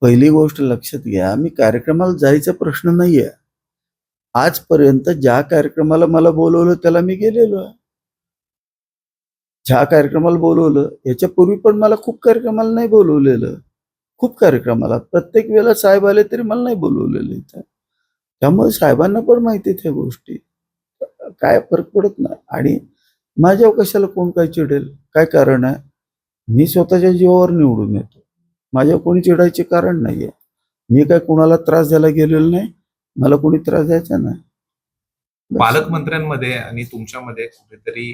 पहिली गोष्ट लक्षात घ्या, मी कार्यक्रमाला जायचा प्रश्न नाहीये. आजपर्यंत ज्या कार्यक्रमाला मला बोलवलं त्याला मी गेलेलो आहे. ज्या कार्यक्रमाला बोलवलं याच्यापूर्वी पण मला खूप कार्यक्रमाला नाही बोलवलेलं. खूप कार्यक्रमाला प्रत्येक वेळेला साहेब आले तरी मला नाही बोलवलेलं इथं. त्यामुळे साहेबांना पण माहिती आहेत ह्या गोष्टी. काय फरक पडत नाही आणि माझ्यावर कशाला कोण काय चिडेल? काय कारण आहे? मी स्वतःच्या जीवावर निवडून येतो. माझ्यावर कोणी चिडायचे कारण नाहीये. मी काय कोणाला त्रास द्यायला गेलेलो नाही. मला कोणी त्रास द्यायचा नाही. पालकमंत्र्यांमध्ये आणि तुमच्यामध्ये कुठेतरी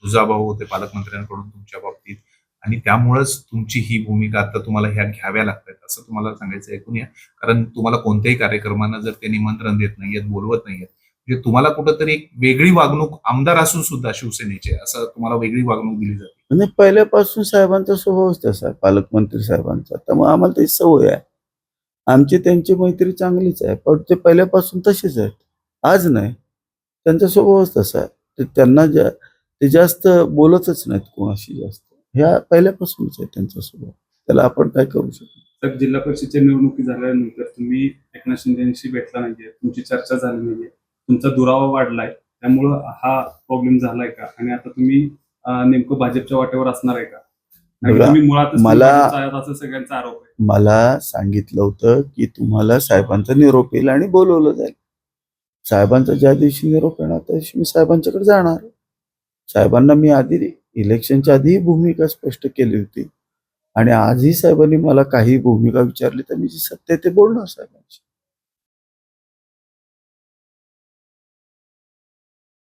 दुजाभाव होते पालकमंत्र्यांकडून तुमच्या बाबतीत आणि त्यामुळेच तुमची ही भूमिका आता तुम्हाला ह्या घ्याव्या लागतात असं तुम्हाला सांगायचं ऐकून या. कारण तुम्हाला कोणत्याही कार्यक्रमांना जर ते निमंत्रण देत नाहीयेत, बोलवत नाहीयेत, म्हणजे तुम्हाला कुठंतरी एक वेगळी वागणूक आमदार असून सुद्धा शिवसेनेचे असं तुम्हाला वेगळी वागणूक दिली जाते. म्हणजे पहिल्यापासून साहेबांचा स्वभावच तसा आहे, पालकमंत्री साहेबांचा. त्यामुळे आम्हाला त्याची सवय आहे. आमची त्यांची मैत्री चांगलीच आहे, पण ते पहिल्यापासून तसेच आहेत. आज नाही. त्यांचा स्वभावच तसा आहे. त्यांना ते जास्त बोलतच नाहीत कोणाशी जास्त. ह्या पहिल्यापासूनच आहे त्यांचा स्वभाव. त्याला आपण काय करू शकतो? तर जिल्हा परिषदेच्या निवडणुकी झाल्यानंतर तुम्ही एकनाथ शिंदेशी भेटला नाहीये, तुमची चर्चा झाली नाहीये, तुमचा दुरावा वाढलाय, त्यामुळं हा प्रॉब्लेम झालाय का? आणि आता तुम्ही नेमकं भाजपच्या वाटेवर असणार आहे का? आणि तुम्ही मुळातच असं सगळ्यांचा आरोप आहे. मला सांगितलं होतं की तुम्हाला साहेबांचा निरोप येईल आणि बोलवलं जाईल. साहेबांचा ज्या दिवशी निरोप येणार त्या दिवशी मी साहेबांच्याकडे जाणार. साहेबांना मी आधी इलेक्शनच्या आधी भूमिका स्पष्ट केली होती आणि आजही साहेबांनी मला काही भूमिका विचारली तर मी जी सत्य ते बोलणार साहेबांशी.